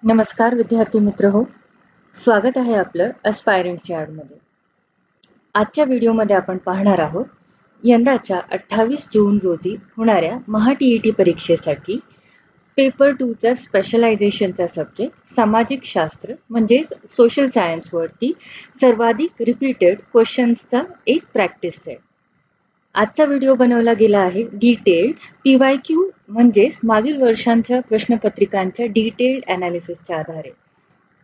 नमस्कार विद्यार्थी मित्र हो, स्वागत आहे आपलं अस्पायरंट्स यार्डमध्ये. आजच्या व्हिडिओमध्ये आपण पाहणार आहोत यंदाच्या 28 जून रोजी होणाऱ्या महा-TET परीक्षेसाठी पेपर 2चा स्पेशलायझेशनचा सब्जेक्ट सामाजिक शास्त्र म्हणजेच सोशल सायन्सवरती सर्वाधिक रिपीटेड क्वेश्चन्सचा एक प्रॅक्टिस सेट. आजचा व्हिडिओ बनवला गेला आहे डिटेल्ड PYQ म्हणजेच मागील वर्षांच्या प्रश्नपत्रिकांच्या डिटेल्ड ॲनालिसिसच्या आधारे.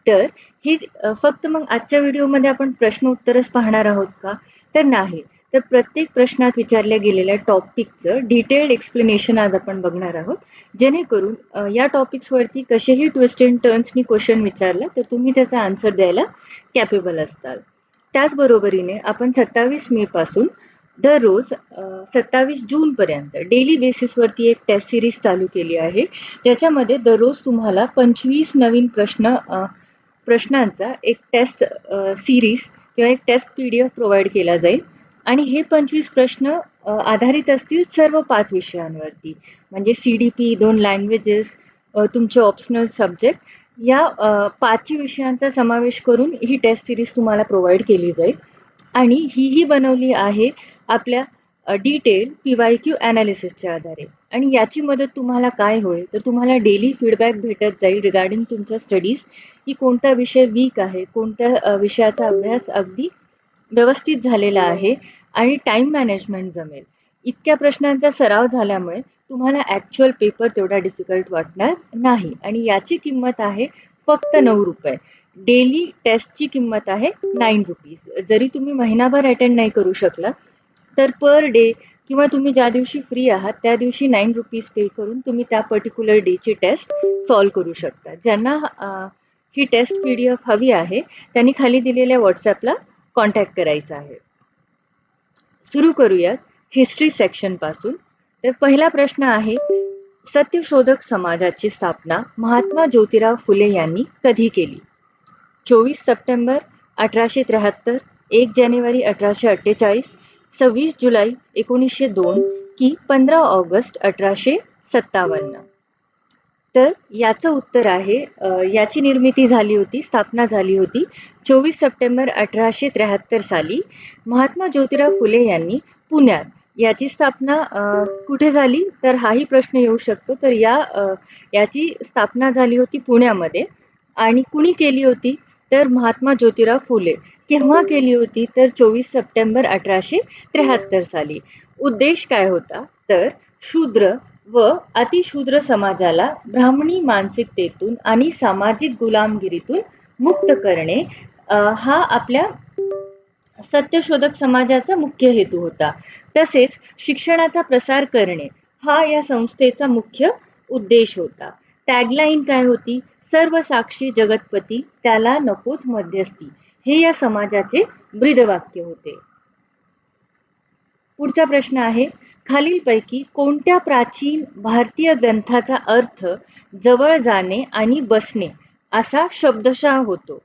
तर हे फक्त मग आजच्या व्हिडिओमध्ये आपण प्रश्न उत्तरच पाहणार आहोत का? तर नाही. तर प्रत्येक प्रश्नात विचारल्या गेलेल्या टॉपिकचं डिटेल्ड एक्सप्लेनेशन आज आपण बघणार आहोत. जेणेकरून या टॉपिक्सवरती कसेही ट्विस्ट अँड टर्न्सनी क्वेश्चन विचारला तर तुम्ही त्याचा आन्सर द्यायला कॅपेबल असताल. त्याचबरोबरीने आपण 27 मे पासून दररोज 27 जूनपर्यंत डेली बेसिसवरती एक टेस्ट सिरीज चालू केली आहे. ज्याच्यामध्ये दररोज तुम्हाला 25 नवीन प्रश्नांचा एक टेस्ट सिरीज किंवा एक टेस्ट PDF प्रोव्हाइड केला जाईल आणि हे 25 प्रश्न आधारित असतील सर्व 5 विषयांवरती. म्हणजे CDP, 2 लँग्वेजेस, तुमचे ऑप्शनल सब्जेक्ट या 5 विषयांचा समावेश करून ही टेस्ट सिरीज तुम्हाला प्रोव्हाइड केली जाईल. आणि ही बनवली आहे आपल्या डिटेल PYQ ॲनालिसिसच्या आधारे. आणि याची मदत तुम्हाला काय होईल तर तुम्हाला डेली फीडबॅक भेटत जाईल रिगार्डिंग तुमच्या स्टडीज की कोणता विषय वीक आहे, कोणत्या विषयाचा अभ्यास अगदी व्यवस्थित झालेला आहे आणि टाईम मॅनेजमेंट जमेल. इतक्या प्रश्नांचा सराव झाल्यामुळे तुम्हाला ॲक्च्युअल पेपर तेवढा डिफिकल्ट वाटणार नाही आणि याची किंमत आहे फक्त 9 रुपये. डेली टेस्टची किंमत आहे 9 रुपीज. जरी तुम्ही महिनाभर अटेंड नाही करू शकला तर पर डे किंवा तुम्ही ज्या दिवशी फ्री आहात त्या दिवशी 9 रुपीज पे करून तुम्ही त्या पर्टिक्युलर डेची टेस्ट सॉल्व करू शकता. ज्यांना ही टेस्ट PDF हवी आहे त्यांनी खाली दिलेल्या व्हॉट्सॲपला कॉन्टॅक्ट करायचा आहे. सुरू करूयात हिस्ट्री सेक्शन पासून. तर पहिला प्रश्न आहे, सत्यशोधक समाजाची स्थापना महात्मा ज्योतिराव फुले यांनी कधी केली? 24 सप्टेंबर 1873, 1 जानेवारी 1848, 26 जुलै 1902 की 15 ऑगस्ट 1857. तर याचं उत्तर आहे याची निर्मिती झाली होती, स्थापना झाली होती 24 सप्टेंबर 1873 साली. महात्मा ज्योतिराव फुले यांनी पुण्यात. याची स्थापना कुठे झाली तर हाही प्रश्न येऊ शकतो. तर याची स्थापना झाली होती पुण्यामध्ये. आणि कुणी केली होती तर महात्मा ज्योतिराव फुले. केव्हा केली होती तर 24 सप्टेंबर 1873 साली. उद्देश काय होता तर शूद्र व अतिशूद्र समाजाला ब्राह्मणी मानसिकतेतून आणि सामाजिक गुलामगिरीतून मुक्त करणे हा आपल्या सत्यशोधक समाजाचा मुख्य हेतू होता. तसेच शिक्षणाचा प्रसार करणे हा या संस्थेचा मुख्य उद्देश होता. टॅगलाईन काय होती? सर्व साक्षी जगतपती, त्याला नकोच मध्यस्थी. हे या समाजाचे ब्रीदवाक्य होते. पुढचा प्रश्न आहे, खालीलपैकी कोणत्या प्राचीन भारतीय ग्रंथाचा अर्थ जवळ जाणे आणि बसणे असा शब्दशः होतो?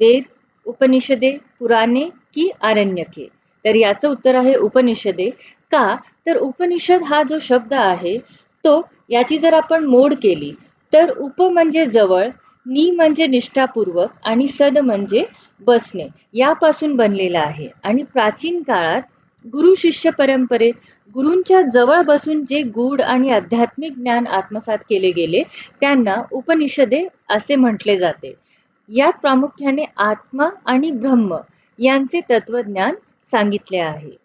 वेद, उपनिषदे, पुराणे की आरण्यके? तर याचं उत्तर आहे उपनिषदे. का तर उपनिषद हा जो शब्द आहे तो याची जर आपण मोड केली तर उप म्हणजे जवळ, नि म्हणजे निष्ठापूर्वक आणि सद म्हणजे बसणे यापासून बनलेला आहे. आणि प्राचीन काळात गुरु शिष्य परंपरेत गुरूंच्या जवळ बसून जे गूढ आणि आध्यात्मिक ज्ञान आत्मसात केले गेले त्यांना उपनिषदे असे म्हटले जाते. यात प्रामुख्याने आत्मा आणि ब्रह्म यांचे तत्वज्ञान सांगितले आहे.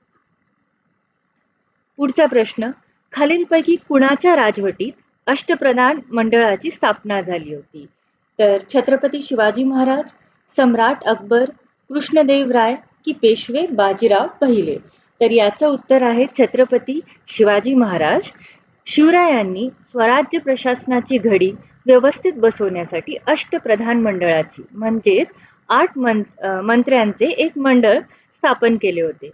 पुढचा प्रश्न, खालीलपैकी कुणाच्या राजवटीत अष्टप्रधान मंडळाची स्थापना झाली होती? तर छत्रपती शिवाजी महाराज, सम्राट अकबर, कृष्णदेवराय की पेशवे बाजीराव पहिले? तर याचं उत्तर आहे छत्रपती शिवाजी महाराज. शिवरायांनी स्वराज्य प्रशासनाची घडी व्यवस्थित बसवण्यासाठी अष्टप्रधान मंडळाची म्हणजेच 8 मंत्र्यांचे एक मंडळ स्थापन केले होते.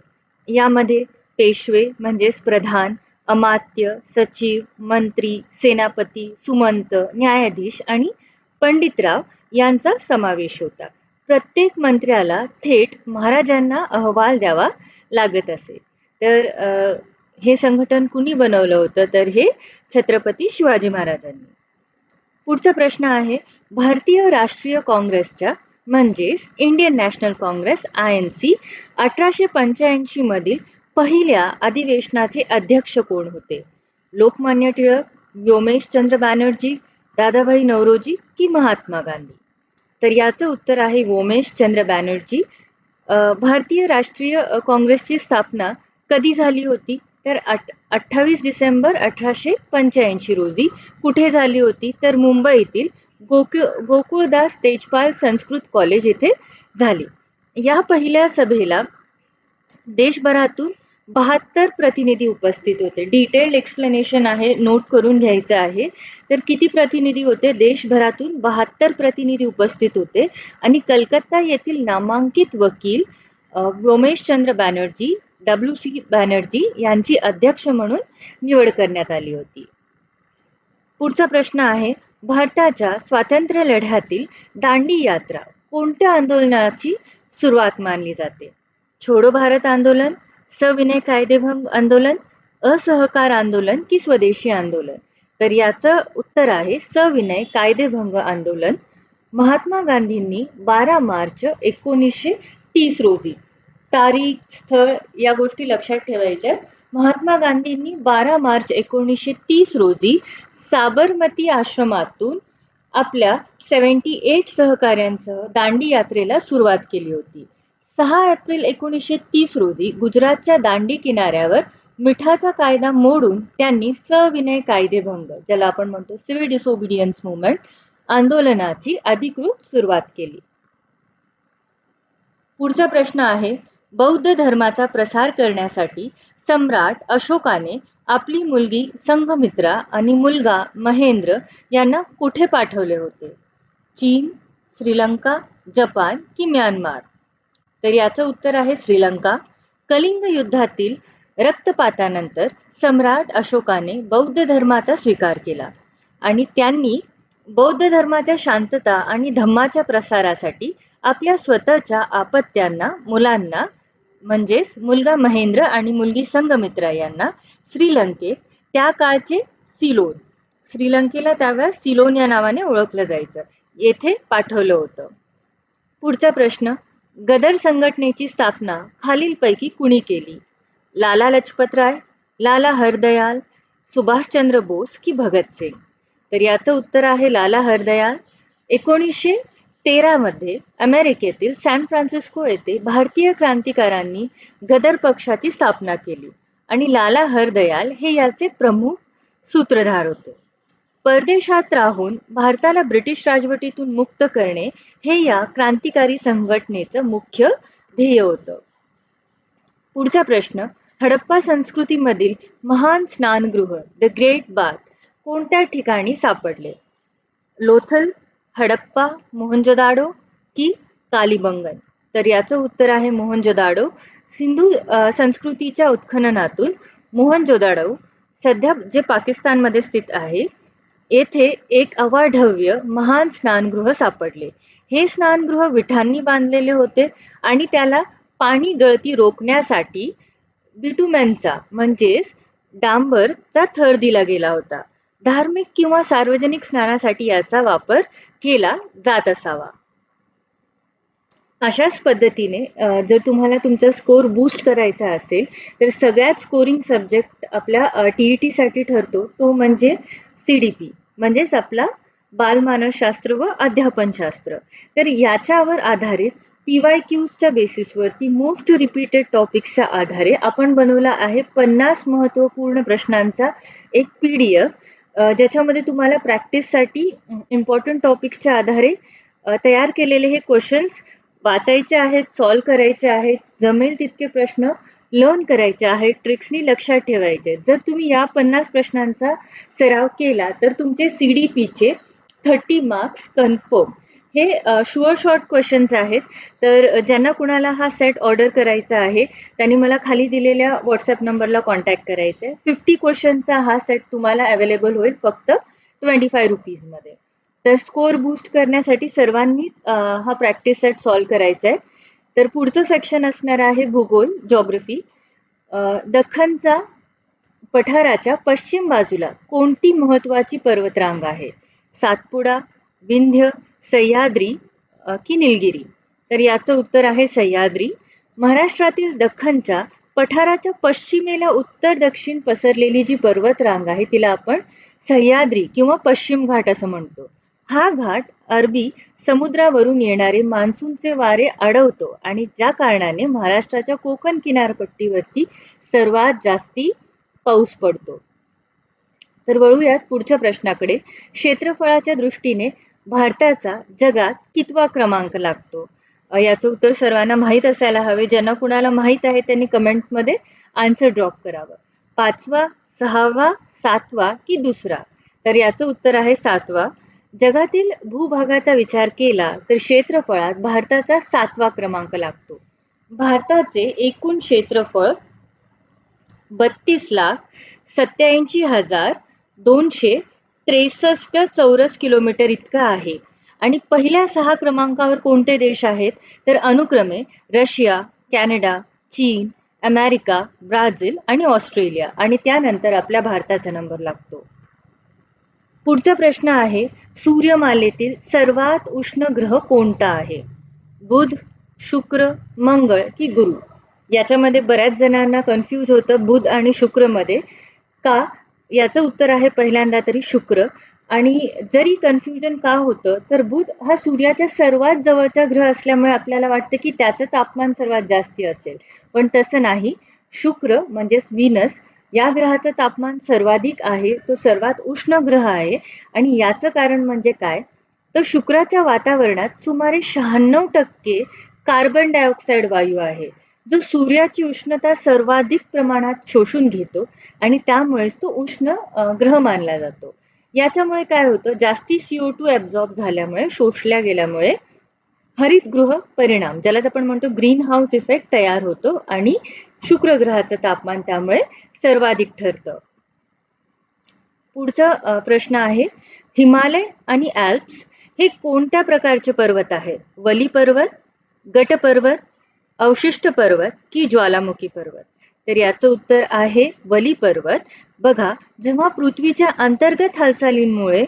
यामध्ये पेशवे म्हणजेच प्रधान, अमात्य, सचिव, मंत्री, सेनापती, सुमंत, न्यायाधीश आणि पंडितराव यांचा समावेश होता. प्रत्येक मंत्र्याला थेट महाराजांना अहवाल द्यावा लागत असे. तर हे संघटन कुणी बनवलं होतं तर हे छत्रपती शिवाजी महाराजांनी. पुढचा प्रश्न आहे, भारतीय राष्ट्रीय काँग्रेसच्या म्हणजेच इंडियन नॅशनल काँग्रेस INC 1885 मधील पहिल्या अधिवेशनाचे अध्यक्ष कोण होते? लोकमान्य टिळक, व्योमेशचंद्र बॅनर्जी, दादाभाई नौरोजी की महात्मा गांधी? तर याचं उत्तर आहे व्योमेशचंद्र बॅनर्जी. भारतीय राष्ट्रीय काँग्रेसची स्थापना कधी झाली होती? तर 28 डिसेंबर 1885 रोजी. कुठे झाली होती? तर मुंबईतील गोकुळदास तेजपाल संस्कृत कॉलेज येथे झाली. या पहिल्या सभेला देशभरातून 72 प्रतिनिधी उपस्थित होते. डिटेल्ड एक्सप्लेनेशन आहे, नोट करून घ्यायचं आहे. तर किती प्रतिनिधी होते? देशभरातून 72 प्रतिनिधी उपस्थित होते आणि कलकत्ता येथील नामांकित वकील व्योमेशचंद्र बॅनर्जी, WC बॅनर्जी यांची अध्यक्ष म्हणून निवड करण्यात आली होती. पुढचा प्रश्न आहे, भारताच्या स्वातंत्र्य लढ्यातील दांडी यात्रा कोणत्या आंदोलनाची सुरुवात मानली जाते? छोडो भारत आंदोलन, सविनय कायदेभंग आंदोलन, असहकार आंदोलन की स्वदेशी आंदोलन? तर याचं उत्तर आहे सविनय कायदेभंग आंदोलन. महात्मा गांधींनी 12 मार्च 1930 रोजी, तारीख, स्थळ या गोष्टी लक्षात ठेवायच्या. महात्मा गांधींनी 12 मार्च 1930 रोजी साबरमती आश्रमातून आपल्या 78 सहकाऱ्यांसह दांडी यात्रेला सुरुवात केली होती. 6 एप्रिल 1930 रोजी गुजरातच्या दांडी किनाऱ्यावर मिठाचा कायदा मोडून त्यांनी सविनय कायदेभंग, ज्याला आपण म्हणतो सिव्हिल डिसओबिडियन्स मुवमेंट, आंदोलनाची अधिकृत सुरुवात केली. पुढचा प्रश्न आहे, बौद्ध धर्माचा प्रसार करण्यासाठी सम्राट अशोकाने आपली मुलगी संघमित्रा आणि मुलगा महेंद्र यांना कुठे पाठवले होते? चीन, श्रीलंका, जपान की म्यानमार? तर याचं उत्तर आहे श्रीलंका. कलिंग युद्धातील रक्तपातानंतर सम्राट अशोकाने बौद्ध धर्माचा स्वीकार केला आणि त्यांनी बौद्ध धर्माच्या शांतता आणि धम्माच्या प्रसारासाठी आपल्या स्वतःच्या अपत्यांना, मुलांना म्हणजेच मुलगा महेंद्र आणि मुलगी संघमित्रा यांना श्रीलंकेत, त्या काळचे सिलोन, श्रीलंकेला त्यावेळेस सिलोन या नावाने ओळखलं जायचं, येथे पाठवलं होतं. पुढचा प्रश्न, गदर संघटनेची स्थापना खालीलपैकी कुणी केली? लाला लजपतराय, लाला हरदयाल, सुभाषचंद्र बोस की भगतसिंग? तर याचं उत्तर आहे लाला हरदयाल. 1913 मध्ये अमेरिकेतील सॅन फ्रान्सिस्को येथे भारतीय क्रांतिकारांनी गदर पक्षाची स्थापना केली आणि लाला हरदयाल हे याचे प्रमुख सूत्रधार होते. परदेशात राहून भारताला ब्रिटिश राजवटीतून मुक्त करणे हे या क्रांतिकारी संघटनेचं मुख्य ध्येय होतं. पुढचा प्रश्न, हडप्पा संस्कृतीमधील महान स्नानगृह द ग्रेट बाथ कोणत्या ठिकाणी सापडले? लोथल, हडप्पा, मोहनजोदाडो की कालीबंगन? तर याचं उत्तर आहे मोहनजोदाडो. सिंधू संस्कृतीच्या उत्खननातून मोहनजोदाडो, सध्या जे पाकिस्तानमध्ये स्थित आहे, येथे एक अवाढव्य महान स्नानगृह सापडले. हे स्नानगृह विठांनी बांधलेले होते आणि त्याला पाणी गळती रोखण्यासाठी बिटुमेनचा म्हणजेच डांबरचा थर दिला गेला होता. धार्मिक किंवा सार्वजनिक स्नानासाठी याचा वापर केला जात असावा. अशाच पद्धतीने जर तुम्हाला तुमचा स्कोर बूस्ट करायचा असेल तर सगळ्यात स्कोरिंग सब्जेक्ट आपल्या TET साठी ठरतो तो म्हणजे CDP, म्हणजेच आपला बालमानसशास्त्र व अध्यापनशास्त्र. तर याच्यावर आधारित PYQच्या बेसिसवरती मोस्ट रिपीटेड टॉपिक्सच्या आधारे आपण बनवला आहे 50 महत्त्वपूर्ण प्रश्नांचा एक PDF, ज्याच्यामध्ये तुम्हाला प्रॅक्टिससाठी इम्पॉर्टंट टॉपिक्सच्या आधारे तयार केलेले हे क्वेश्चन्स वाचायचे आहेत, सॉल्व करायचे आहेत, जमेल तितके प्रश्न लर्न करायचे आहेत, ट्रिक्सनी लक्षात ठेवायचे. जर तुम्ही या 50 प्रश्नांचा सराव केला तर तुमचे CDPचे 30 मार्क्स कन्फर्म. हे शुअर शॉर्ट क्वेश्चन्स आहेत. तर ज्यांना कुणाला हा सेट ऑर्डर करायचा आहे त्यांनी मला खाली दिलेल्या व्हॉट्सॲप नंबरला कॉन्टॅक्ट करायचं आहे. 50 क्वेश्चनचा हा सेट तुम्हाला अवेलेबल होईल फक्त 25 रुपीजमध्ये. तर स्कोर बूस्ट करण्यासाठी सर्वांनीच हा प्रॅक्टिस सेट सॉल्व करायचा आहे. तर पुढचं सेक्शन असणार आहे भूगोल, जॉग्रफी. दख्खनचा पठाराच्या पश्चिम बाजूला कोणती महत्त्वाची पर्वतरांग आहे? सातपुडा, विंध्य, सह्याद्री की निलगिरी? तर याचं उत्तर आहे सह्याद्री. महाराष्ट्रातील दख्खनच्या पठाराच्या पश्चिमेला उत्तर दक्षिण पसरलेली जी पर्वतरांग आहे तिला आपण सह्याद्री किंवा पश्चिम घाट असं म्हणतो. हा घाट अरबी समुद्रावरून येणारे मान्सूनचे वारे अडवतो आणि ज्या कारणाने महाराष्ट्राच्या कोकण किनारपट्टीवरती सर्वात जास्ती पाऊस पडतो. तर वळूयात पुढच्या प्रश्नाकडे. क्षेत्रफळाच्या दृष्टीने भारताचा जगात कितवा क्रमांक लागतो? याचं उत्तर सर्वांना माहीत असायला हवे. ज्यांना कुणाला माहीत आहे त्यांनी कमेंटमध्ये आन्सर ड्रॉप करावं. 5वा, 6वा, 7वा की दुसरा? तर याचं उत्तर आहे 7वा. जगातील भूभागाचा विचार केला तर क्षेत्रफळात भारताचा 7वा क्रमांक लागतो. भारताचे एकूण क्षेत्रफळ 32,87,263 चौरस किलोमीटर इतकं आहे. आणि पहिल्या 6 क्रमांकावर कोणते देश आहेत? तर अनुक्रमे रशिया, कॅनडा, चीन, अमेरिका, ब्राझील आणि ऑस्ट्रेलिया. आणि त्यानंतर आपल्या भारताचा नंबर लागतो. पुढचा प्रश्न आहे, सूर्यमालेतील सर्वात उष्ण ग्रह कोणता आहे? बुध, शुक्र, मंगळ की गुरु? याच्यामध्ये बऱ्याच जणांना कन्फ्यूज होतं बुध आणि शुक्रमध्ये. का? याचं उत्तर आहे पहिल्यांदा तरी शुक्र. आणि जरी कन्फ्युजन का होतं तर बुध हा सूर्याच्या सर्वात जवळचा ग्रह असल्यामुळे आपल्याला वाटतं की त्याचं तापमान सर्वात जास्ती असेल, पण तसं नाही. शुक्र म्हणजेच व्हीनस या ग्रहाचं तापमान सर्वाधिक आहे. तो सर्वात उष्ण ग्रह आहे. आणि याचं कारण म्हणजे काय? तर शुक्राच्या वातावरणात सुमारे 96% कार्बन डायऑक्साईड वायू आहे, जो सूर्याची उष्णता सर्वाधिक प्रमाणात शोषून घेतो आणि त्यामुळेच तो उष्ण ग्रह मानला जातो. याच्यामुळे काय होतं, जास्ती CO2 ॲब्झॉर्ब झाल्यामुळे, शोषल्या गेल्यामुळे हरितगृह परिणाम, ज्यालाच आपण म्हणतो ग्रीन हाऊस इफेक्ट, तयार होतो आणि शुक्र ग्रहाचं तापमान त्यामुळे सर्वाधिक ठरतं. पुढचा प्रश्न आहे, हिमालय आणि ॲल्प्स हे कोणत्या प्रकारचे पर्वत आहेत? वली पर्वत, गट पर्वत, अवशिष्ट पर्वत की ज्वालामुखी पर्वत? तर याचं उत्तर आहे वली पर्वत. बघा, जेव्हा पृथ्वीच्या अंतर्गत हालचालींमुळे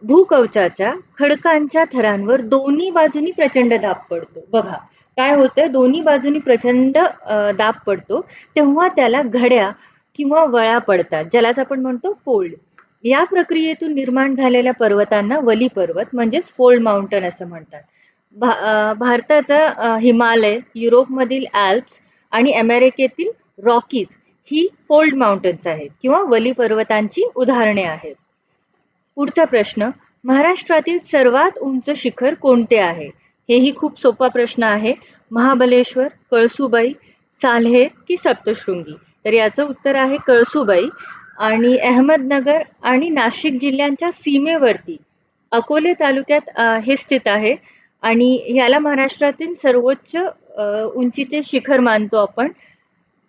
भूकवचाच्या खडकांच्या थरांवर दोन्ही बाजूनी प्रचंड दाब पडतो. बघा काय होतं, दोन्ही बाजूनी प्रचंड दाब पडतो तेव्हा त्याला घड्या किंवा वळा पडतात, ज्यालाच आपण म्हणतो फोल्ड. या प्रक्रियेतून निर्माण झालेल्या पर्वतांना वली पर्वत म्हणजेच फोल्ड माउंटन असं म्हणतात. भारताचा हिमालय, युरोपमधील ॲल्प्स आणि अमेरिकेतील रॉकीज ही फोल्ड माउंटन्स आहेत किंवा वली पर्वतांची उदाहरणे आहेत. पुढचा प्रश्न, महाराष्ट्रातील सर्वात उंच शिखर कोणते आहे? हेही खूप सोपा प्रश्न आहे. महाबलेश्वर, कळसुबाई, साल्हेर की सप्तशृंगी? तर याचं उत्तर आहे कळसुबाई. आणि अहमदनगर आणि नाशिक जिल्ह्यांच्या सीमेवरती अकोले तालुक्यात हे स्थित आहे. आणि याला महाराष्ट्रातील सर्वोच्च उंचीचे शिखर मानतो आपण.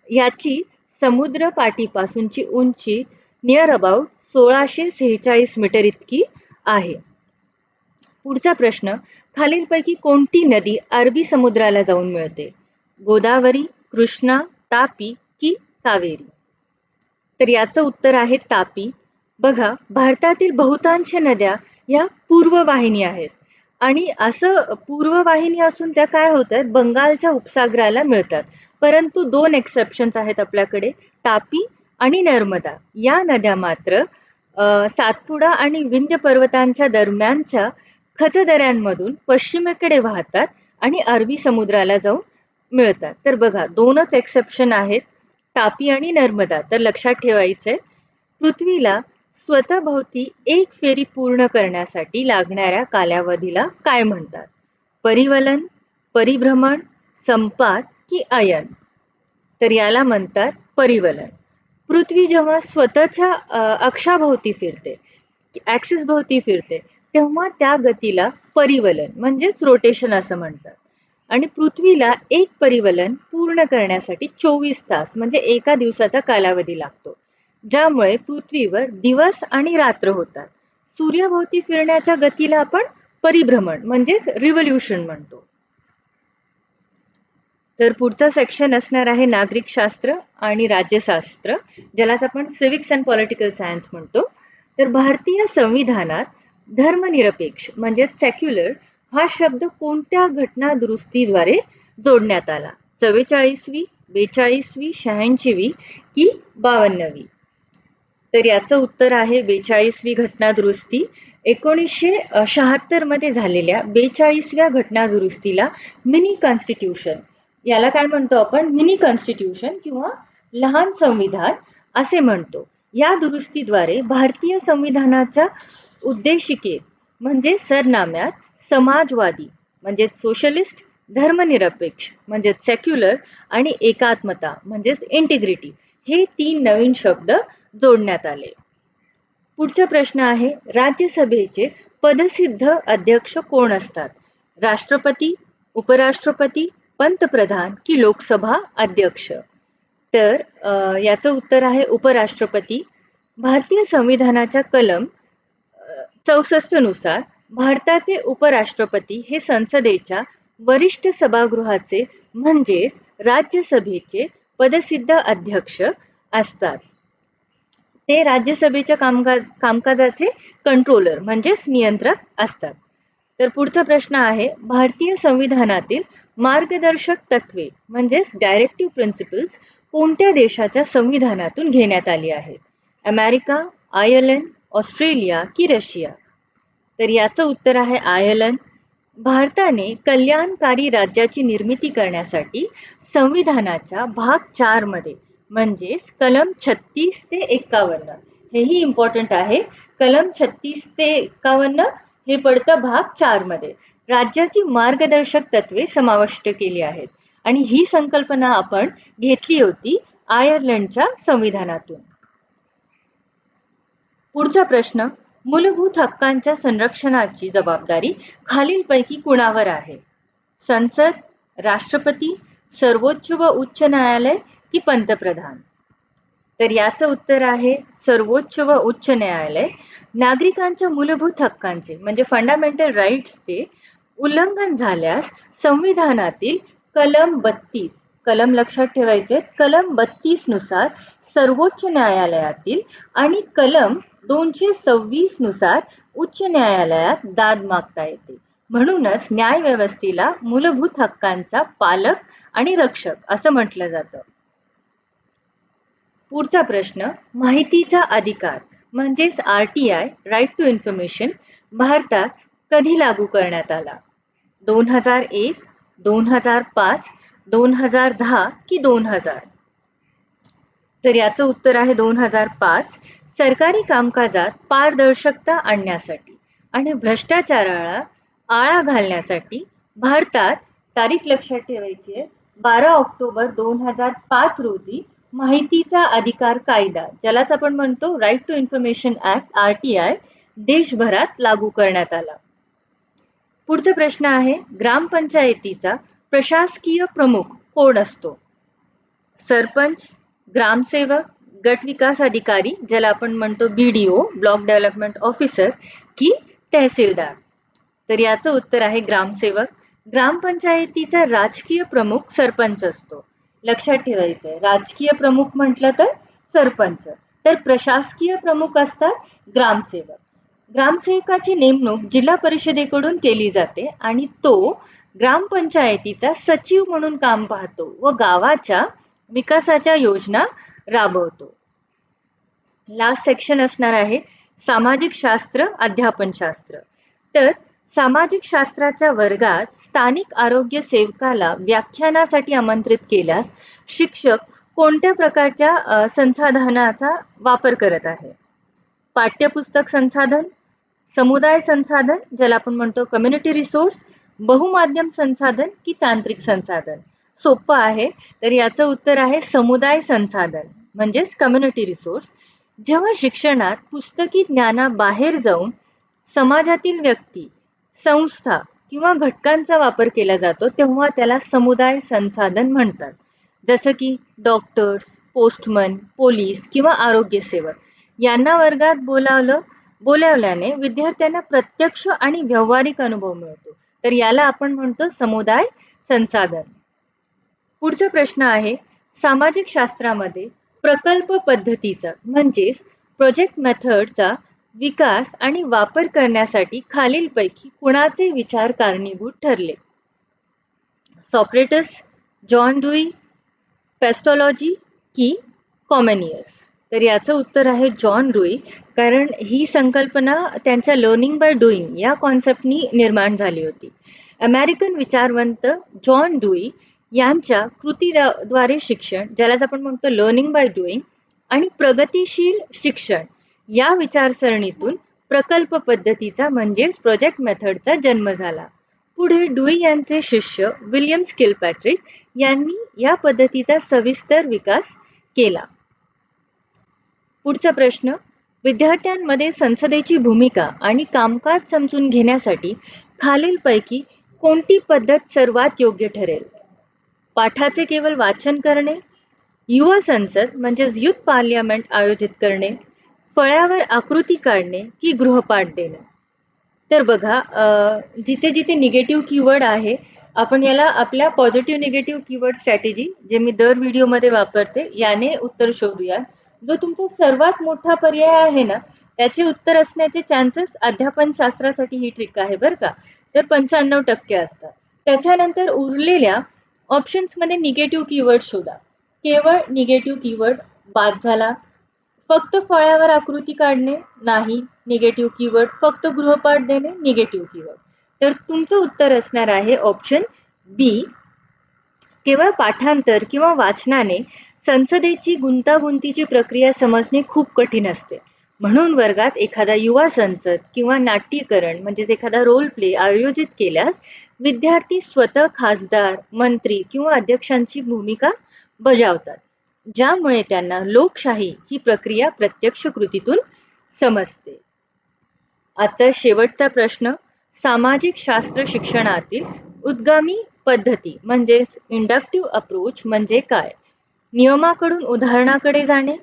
याची समुद्रपाटीपासूनची उंची नियर अबाउट 1646 मीटर इतकी आहे. पुढचा प्रश्न, खालीलपैकी कोणती नदी अरबी समुद्राला जाऊन मिळते? गोदावरी, कृष्णा, तापी की कावेरी? तर याचं उत्तर आहे तापी. बघा, भारतातील बहुतांश नद्या या पूर्ववाहिनी आहेत. आणि असं पूर्ववाहिनी असून त्या काय होतात, बंगालच्या उपसागराला मिळतात. परंतु 2 एक्सेप्शन्स आहेत आपल्याकडे, तापी आणि नर्मदा. या नद्या मात्र सातपुडा आणि विंध्य पर्वतांच्या दरम्यानच्या खचदऱ्यांमधून पश्चिमेकडे वाहतात आणि अरबी समुद्राला जाऊन मिळतात. तर बघा, 2च एक्सेप्शन आहेत, तापी आणि नर्मदा. तर लक्षात ठेवायचंय. पृथ्वीला स्वतःभोवती एक फेरी पूर्ण करण्यासाठी लागणाऱ्या कालावधीला काय म्हणतात? परिवलन, परिभ्रमण, संपात की अयन? तर याला म्हणतात परिवलन. पृथ्वी जेव्हा स्वतःच्या अक्षाभोवती फिरते, ॲक्सिस भोवती फिरते, तेव्हा त्या गतीला परिवलन म्हणजेच रोटेशन असं म्हणतात. आणि पृथ्वीला एक परिवलन पूर्ण करण्यासाठी 24 तास म्हणजे एका दिवसाचा कालावधी लागतो, ज्यामुळे पृथ्वीवर दिवस आणि रात्र होतात. सूर्याभोवती फिरण्याच्या गतीला आपण परिभ्रमण म्हणजेच रिव्होल्यूशन म्हणतो. तर पुढचा सेक्शन असणार आहे नागरिक शास्त्र आणि राज्यशास्त्र, ज्यालाच आपण सिव्हिक्स अँड पॉलिटिकल सायन्स म्हणतो. तर भारतीय संविधानात धर्मनिरपेक्ष म्हणजेच सेक्युलर हा शब्द कोणत्या घटना दुरुस्तीद्वारे जोडण्यात आला? 44वी, 42वी, 86वी की 52वी? तर याचं उत्तर आहे 42वी घटना दुरुस्ती. 1976 मध्ये झालेल्या 42व्या घटना दुरुस्तीला मिनी कॉन्स्टिट्यूशन, याला काय म्हणतो आपण? मिनी कॉन्स्टिट्यूशन किंवा लहान संविधान असे म्हणतो. या दुरुस्तीद्वारे भारतीय संविधानाच्या उद्देशिकेत म्हणजे सरनाम्यात समाजवादी म्हणजेच सोशलिस्ट, धर्मनिरपेक्ष म्हणजेच सेक्युलर आणि एकात्मता म्हणजेच इंटिग्रिटी हे 3 नवीन शब्द जोडण्यात आले. पुढचा प्रश्न आहे, राज्यसभेचे पदसिद्ध अध्यक्ष कोण असतात? राष्ट्रपती, उपराष्ट्रपती, पंतप्रधान की लोकसभा अध्यक्ष? तर याचं उत्तर आहे उपराष्ट्रपती. भारतीय संविधानाच्या कलम 64 नुसार भारताचे उपराष्ट्रपती हे संसदेच्या वरिष्ठ सभागृहाचे म्हणजेच राज्यसभेचे पदसिद्ध अध्यक्ष असतात. ते राज्यसभेच्या कामकाजाचे कंट्रोलर म्हणजेच नियंत्रक असतात. तर पुढचा प्रश्न आहे, भारतीय संविधानातील मार्गदर्शक तत्वे म्हणजेच डायरेक्टिव्ह प्रिन्सिपल्स कोणत्या देशाच्या संविधानातून घेण्यात आली आहेत? अमेरिका, आयर्लंड, ऑस्ट्रेलिया की रशिया? तर याचं उत्तर आहे आयर्लंड. भारताने कल्याणकारी राज्याची निर्मिती करण्यासाठी संविधानाच्या भाग 4 मध्ये म्हणजेच कलम 36 ते 51, हेही इम्पॉर्टंट आहे, कलम 36 ते 51 हे पडतं भाग 4 मध्ये राज्याची मार्गदर्शक तत्वे समाविष्ट केली आहेत आणि ही संकल्पना आपण घेतली होती आयर्लंडच्या संविधानातून. पुढचा प्रश्न, मूलभूत हक्कांच्या संरक्षणाची जबाबदारी खालीलपैकी कुणावर आहे? संसद, राष्ट्रपती, सर्वोच्च व उच्च न्यायालय की पंतप्रधान? तर याचं उत्तर आहे सर्वोच्च व उच्च न्यायालय. नागरिकांच्या मूलभूत हक्कांचे म्हणजे फंडामेंटल राईट्सचे उल्लंघन झाल्यास संविधानातील कलम 32, कलम लक्षात ठेवायचे, कलम 32 नुसार सर्वोच्च न्यायालयातील आणि कलम 226 नुसार उच्च न्यायालयात दाद मागता येते. म्हणूनच न्यायव्यवस्थेला मूलभूत हक्कांचा पालक आणि रक्षक असं म्हटलं जातं. पुढचा प्रश्न, माहितीचा अधिकार म्हणजेच RTI, राईट टू इन्फॉर्मेशन, भारतात कधी लागू करण्यात आला? 2001, 2005, 2010 की 2000? तर याचं उत्तर आहे 2005. सरकारी कामकाजात पारदर्शकता आणण्यासाठी आणि भ्रष्टाचाराला आळा घालण्यासाठी भारतात, तारीख लक्षात ठेवायची आहे, 12 ऑक्टोबर 2005 रोजी माहितीचा अधिकार कायदा, ज्यालाच आपण म्हणतो right to information act RTI, देशभरात लागू करण्यात आला. पुढचा प्रश्न आहे, ग्रामपंचायतीचा प्रशासकीय प्रमुख कोण असतो? सरपंच, ग्रामसेवक, गट विकास अधिकारी ज्याला आपण म्हणतो BDO, ब्लॉक डेव्हलपमेंट ऑफिसर की तहसीलदार? तर याचं उत्तर आहे ग्रामसेवक. ग्रामपंचायतीचा राजकीय प्रमुख सरपंच असतो. लक्षात ठेवायचंय, राजकीय प्रमुख म्हटलं तर सरपंच, तर प्रशासकीय प्रमुख असतात ग्रामसेवक. ग्रामसेवकाची नेमणूक जिल्हा परिषदेकडून केली जाते आणि तो ग्रामपंचायतीचा सचिव म्हणून काम पाहतो व गावाच्या विकासाच्या योजना राबवतो. लास्ट सेक्शन असणार आहे सामाजिक शास्त्र, अध्यापन शास्त्र. तर सामाजिक शास्त्राच्या वर्गात स्थानिक आरोग्य सेवकाला व्याख्यानासाठी आमंत्रित केल्यास शिक्षक कोणत्या प्रकारच्या संसाधनाचा वापर करत आहे? पाठ्यपुस्तक संसाधन, समुदाय संसाधन ज्याला आपण म्हणतो कम्युनिटी रिसोर्स, बहुमाध्यम संसाधन की तांत्रिक संसाधन? सोपं आहे, तर याचं उत्तर आहे समुदाय संसाधन म्हणजेच कम्युनिटी रिसोर्स. जेव्हा शिक्षणात पुस्तकी ज्ञानाबाहेर जाऊन समाजातील व्यक्ती, संस्था किंवा घटकांचा वापर केला जातो तेव्हा त्याला समुदाय संसाधन म्हणतात. जसं की डॉक्टर्स, पोस्टमन, पोलीस किंवा आरोग्य सेवक यांना वर्गात बोलावल्याने विद्यार्थ्यांना प्रत्यक्ष आणि व्यावहारिक अनुभव मिळतो, तर याला आपण म्हणतो समुदाय संसाधन. पुढचा प्रश्न आहे, सामाजिक शास्त्रामध्ये प्रकल्प पद्धतीचा म्हणजेच प्रोजेक्ट मेथडचा विकास आणि वापर करण्यासाठी खालीलपैकी कुणाचे विचार कारणीभूत ठरले? सॉक्रेटस, जॉन डुई, पेस्टॉलॉजी की कॉमेनियस? तर याचं उत्तर आहे जॉन डुई, कारण ही संकल्पना त्यांच्या लर्निंग बाय डुईंग या कॉन्सेप्टनी निर्माण झाली होती. अमेरिकन विचारवंत जॉन डुई यांच्या कृतीद्वारे शिक्षण, ज्यालाच आपण म्हणतो लर्निंग बाय डुईंग, आणि प्रगतिशील शिक्षण या विचारसरणीतून प्रकल्प पद्धतीचा म्हणजेच प्रोजेक्ट मेथडचा जन्म झाला. पुढे डुई यांचे शिष्य विल्यम किलपॅट्रिक यांनी या पद्धतीचा सविस्तर विकास केला. पुढचा प्रश्न, विद्यार्थ्यांमध्ये संसदेची भूमिका आणि कामकाज समजून घेण्यासाठी खालीलपैकी कोणती पद्धत सर्वात योग्य ठरेल? पाठाचे केवळ वाचन करणे, युवा संसद म्हणजेच युथ पार्लियामेंट आयोजित करणे, फळ्यावर आकृती काढणे की गृहपाठ देणे? तर बघा, जिथे जिथे निगेटिव्ह कीवर्ड आहे, आपण याला आपल्या पॉझिटिव्ह निगेटिव्ह कीवर्ड स्ट्रॅटेजी, जे मी दर व्हिडिओमध्ये वापरते, याने उत्तर शोधूया. जो तुमचा सर्वात मोठा पर्याय आहे ना, त्याचे उत्तर असण्याचे चान्सेस अध्यापन शास्त्रासाठी ही ट्रिक आहे बरं का, तर 95% असतात. त्याच्यानंतर उरलेल्या ऑप्शन्समध्ये निगेटिव्ह कीवर्ड शोधा. केवळ निगेटिव्ह कीवर्ड बाद झाला. फक्त फळ्यावर आकृती काढणे नाही, निगेटिव्ह कीवर्ड. फक्त गृहपाठ देणे, निगेटिव्ह कीवर्ड. तर तुमचं उत्तर असणार आहे ऑप्शन बी. केवळ पाठांतर किंवा वाचनाने संसदेची गुंतागुंतीची प्रक्रिया समजणे खूप कठीण असते. म्हणून वर्गात एखादा युवा संसद किंवा नाट्यकरण म्हणजेच एखादा रोल प्ले आयोजित केल्यास विद्यार्थी स्वतः खासदार, मंत्री किंवा अध्यक्षांची भूमिका बजावतात, ज्यामुळे त्यांना लोकशाही ही प्रक्रिया प्रत्यक्ष कृतीतून समजते. आजचा शेवटचा प्रश्न, सामाजिक शास्त्र शिक्षणातील उद्गामी पद्धती म्हणजेच इंडक्टिव्ह अप्रोच म्हणजे काय? नियमाकडून उदाहरणाकडे जाणे,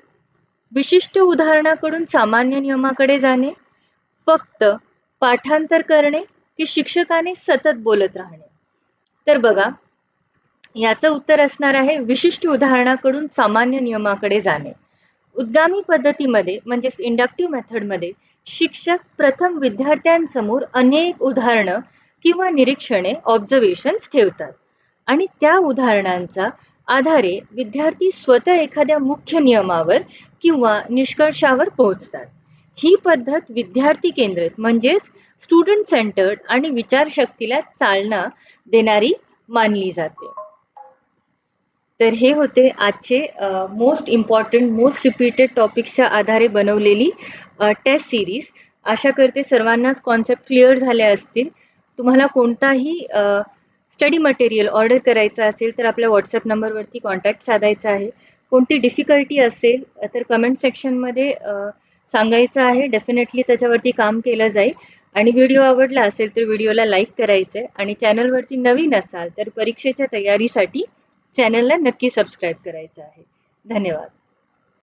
विशिष्ट उदाहरणाकडून सामान्य नियमाकडे जाणे, फक्त पाठांतर करणे की शिक्षकाने सतत बोलत राहणे? तर बघा, याचं उत्तर असणार आहे विशिष्ट उदाहरणाकडून सामान्य नियमाकडे जाणे. उद्गामी पद्धतीमध्ये म्हणजेच इंडक्टिव्ह मेथडमध्ये शिक्षक प्रथम विद्यार्थ्यांसमोर अनेक उदाहरणं किंवा निरीक्षणे ऑब्झर्वेशन्स ठेवतात आणि त्या उदाहरणांचा आधारे विद्यार्थी स्वतः एखाद्या मुख्य नियमावर किंवा निष्कर्षावर पोहोचतात. ही पद्धत विद्यार्थी केंद्रित म्हणजेच स्टुडंट सेंटर्ड आणि विचारशक्तीला चालना देणारी मानली जाते. तर हे होते आजचे मोस्ट इम्पॉर्टंट, मोस्ट रिपीटेड टॉपिक्सच्या आधारे बनवलेली टेस्ट सिरीज. आशा करते सर्वांनाच कॉन्सेप्ट क्लिअर झाले असतील. तुम्हाला कोणताही स्टडी मटेरियल ऑर्डर करायचं असेल तर आपल्या व्हॉट्सअप नंबरवरती कॉन्टॅक्ट साधायचा आहे. कोणती डिफिकल्टी असेल तर कमेंट सेक्शनमध्ये सांगायचं आहे. डेफिनेटली त्याच्यावरती काम केलं जाईल. आणि व्हिडिओ आवडला असेल तर व्हिडिओला लाईक करायचं आहे. आणि चॅनलवरती नवीन असाल तर परीक्षेच्या तयारीसाठी चॅनलला नक्की सबस्क्राईब करायचं आहे. धन्यवाद.